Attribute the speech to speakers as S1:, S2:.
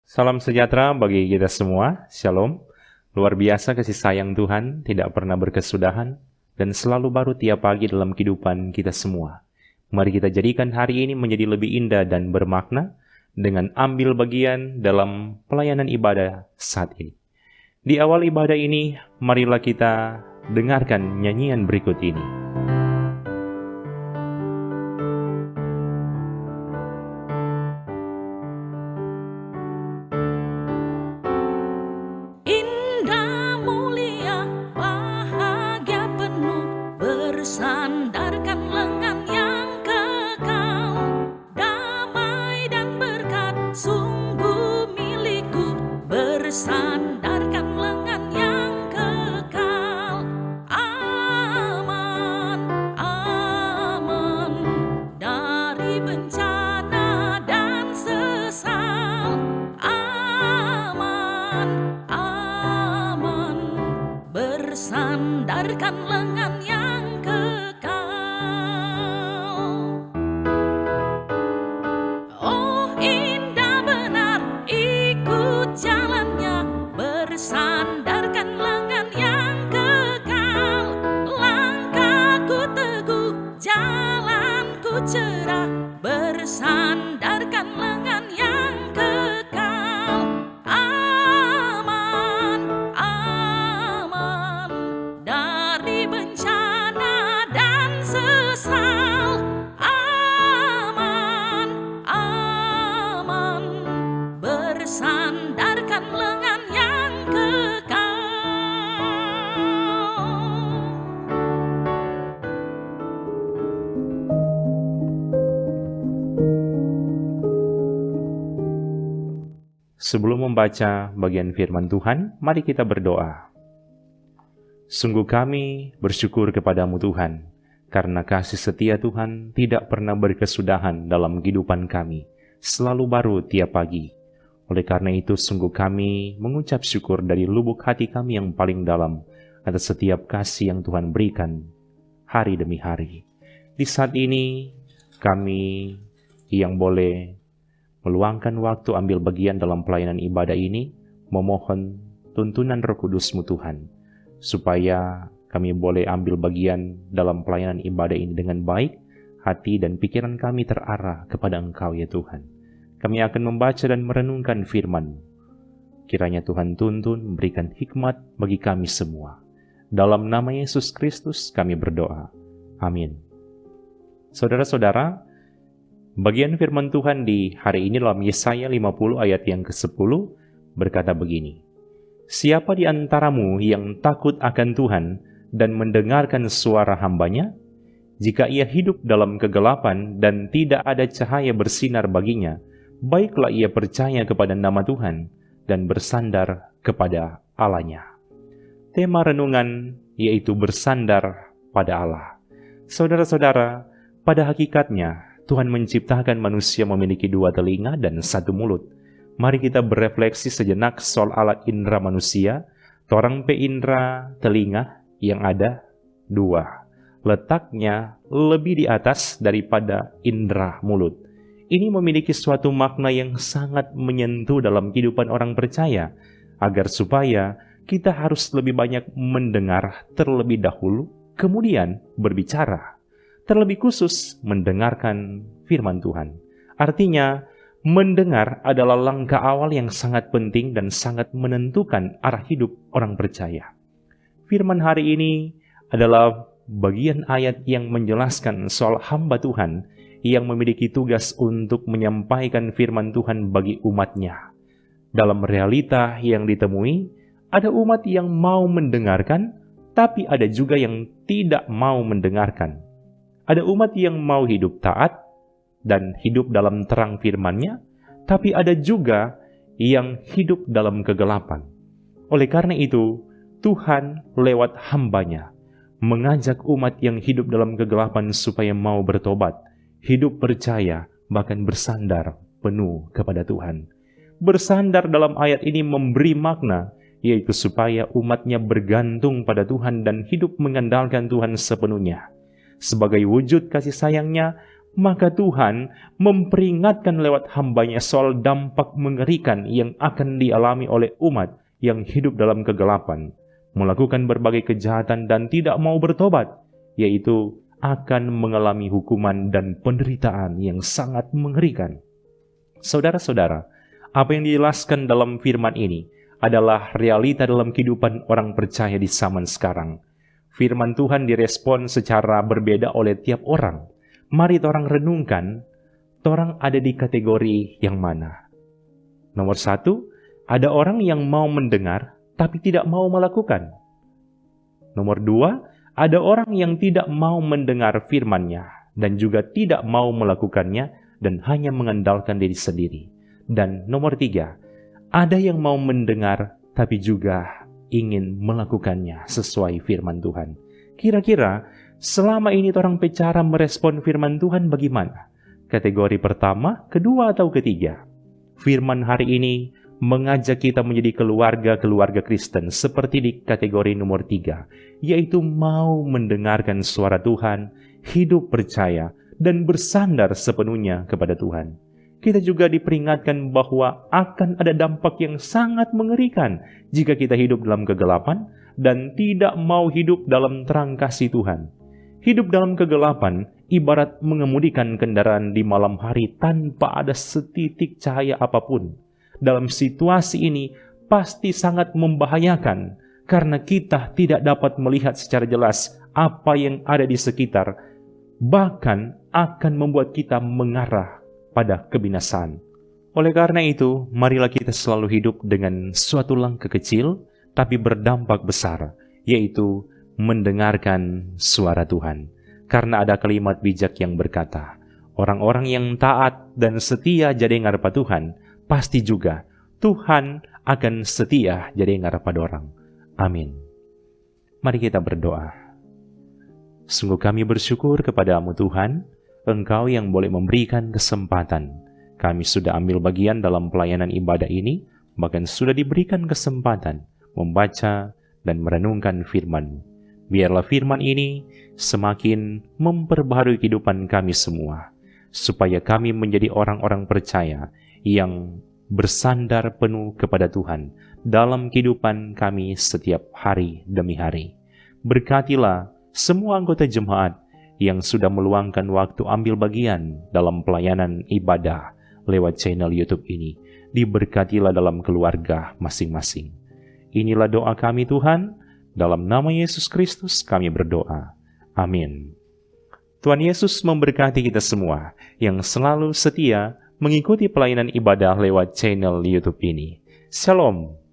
S1: Salam sejahtera bagi kita semua, Shalom. Luar biasa kasih sayang Tuhan, tidak pernah berkesudahan, dan selalu baru tiap pagi dalam kehidupan kita semua. Mari kita jadikan hari ini menjadi lebih indah dan bermakna, dengan ambil bagian dalam pelayanan ibadah saat ini. Di awal ibadah ini, marilah kita dengarkan nyanyian berikut ini.
S2: Sandarkan lengan yang kekal. Oh, indah benar ikut jalannya, bersandarkan lengan yang kekal. Langkahku teguh, jalanku cerah, bersandarkan lengan yang kekal. Aman, aman dari bencana dan sesal. Aman, aman bersandarkan lengan yang kekal.
S1: Sebelum membaca bagian firman Tuhan, mari kita berdoa. Sungguh kami bersyukur kepadamu Tuhan, karena kasih setia Tuhan tidak pernah berkesudahan dalam kehidupan kami, selalu baru tiap pagi. Oleh karena itu sungguh kami mengucap syukur dari lubuk hati kami yang paling dalam atas setiap kasih yang Tuhan berikan hari demi hari. Di saat ini kami yang boleh meluangkan waktu ambil bagian dalam pelayanan ibadah ini, memohon tuntunan Roh Kudus-Mu Tuhan, supaya kami boleh ambil bagian dalam pelayanan ibadah ini dengan baik, hati dan pikiran kami terarah kepada Engkau ya Tuhan. Kami akan membaca dan merenungkan firman. Kiranya Tuhan tuntun memberikan hikmat bagi kami semua. Dalam nama Yesus Kristus kami berdoa. Amin. Saudara-saudara, bagian firman Tuhan di hari ini dalam Yesaya 50 ayat yang ke-10 berkata begini. Siapa di antaramu yang takut akan Tuhan dan mendengarkan suara hamba-Nya? Jika ia hidup dalam kegelapan dan tidak ada cahaya bersinar baginya, baiklah ia percaya kepada nama Tuhan dan bersandar kepada Allah-Nya. Tema renungan yaitu bersandar pada Allah. Saudara-saudara, pada hakikatnya Tuhan menciptakan manusia memiliki dua telinga dan satu mulut. Mari kita berefleksi sejenak soal alat indera manusia. Torang pe indera telinga yang ada dua. Letaknya lebih di atas daripada indera mulut. Ini memiliki suatu makna yang sangat menyentuh dalam kehidupan orang percaya, agar supaya kita harus lebih banyak mendengar terlebih dahulu, kemudian berbicara. Terlebih khusus mendengarkan firman Tuhan. Artinya, mendengar adalah langkah awal yang sangat penting dan sangat menentukan arah hidup orang percaya. Firman hari ini adalah bagian ayat yang menjelaskan soal hamba Tuhan yang memiliki tugas untuk menyampaikan firman Tuhan bagi umatnya. Dalam realita yang ditemui, ada umat yang mau mendengarkan, tapi ada juga yang tidak mau mendengarkan. Ada umat yang mau hidup taat dan hidup dalam terang firman-Nya, tapi ada juga yang hidup dalam kegelapan. Oleh karena itu, Tuhan lewat hamba-Nya mengajak umat yang hidup dalam kegelapan supaya mau bertobat, hidup percaya, bahkan bersandar penuh kepada Tuhan. Bersandar dalam ayat ini memberi makna, yaitu supaya umat-Nya bergantung pada Tuhan dan hidup mengandalkan Tuhan sepenuhnya. Sebagai wujud kasih sayang-Nya, maka Tuhan memperingatkan lewat hamba-Nya soal dampak mengerikan yang akan dialami oleh umat yang hidup dalam kegelapan, melakukan berbagai kejahatan dan tidak mau bertobat, yaitu akan mengalami hukuman dan penderitaan yang sangat mengerikan. Saudara-saudara, apa yang dijelaskan dalam firman ini adalah realita dalam kehidupan orang percaya di zaman sekarang. Firman Tuhan direspon secara berbeda oleh tiap orang. Mari orang renungkan, orang ada di kategori yang mana? Nomor 1, ada orang yang mau mendengar tapi tidak mau melakukan. Nomor 2, ada orang yang tidak mau mendengar firman-Nya dan juga tidak mau melakukannya dan hanya mengandalkan diri sendiri. Dan nomor 3, ada yang mau mendengar tapi juga ingin melakukannya sesuai firman Tuhan. Kira-kira selama ini orang bicara merespon firman Tuhan bagaimana? Kategori pertama, kedua, atau ketiga? Firman hari ini mengajak kita menjadi keluarga Kristen seperti di kategori nomor 3, yaitu mau mendengarkan suara Tuhan, hidup percaya, dan bersandar sepenuhnya kepada Tuhan. Kita juga diperingatkan bahwa akan ada dampak yang sangat mengerikan jika kita hidup dalam kegelapan dan tidak mau hidup dalam terang kasih Tuhan. Hidup dalam kegelapan ibarat mengemudikan kendaraan di malam hari tanpa ada setitik cahaya apapun. Dalam situasi ini pasti sangat membahayakan karena kita tidak dapat melihat secara jelas apa yang ada di sekitar, bahkan akan membuat kita mengarah pada kebinasaan. Oleh karena itu, marilah kita selalu hidup dengan suatu langkah kecil tapi berdampak besar, yaitu mendengarkan suara Tuhan. Karena ada kalimat bijak yang berkata, orang-orang yang taat dan setia jadi ngarep Tuhan, pasti juga Tuhan akan setia jadi ngarep orang. Amin. Mari kita berdoa. Sungguh kami bersyukur kepadamu Tuhan, Engkau yang boleh memberikan kesempatan. Kami sudah ambil bagian dalam pelayanan ibadah ini, bahkan sudah diberikan kesempatan membaca dan merenungkan firman. Biarlah firman ini semakin memperbaharui kehidupan kami semua, supaya kami menjadi orang-orang percaya yang bersandar penuh kepada Tuhan dalam kehidupan kami setiap hari demi hari. Berkatilah semua anggota jemaat yang sudah meluangkan waktu ambil bagian dalam pelayanan ibadah lewat channel YouTube ini. Diberkatilah dalam keluarga masing-masing. Inilah doa kami Tuhan, dalam nama Yesus Kristus kami berdoa. Amin. Tuhan Yesus memberkati kita semua yang selalu setia mengikuti pelayanan ibadah lewat channel YouTube ini. Shalom.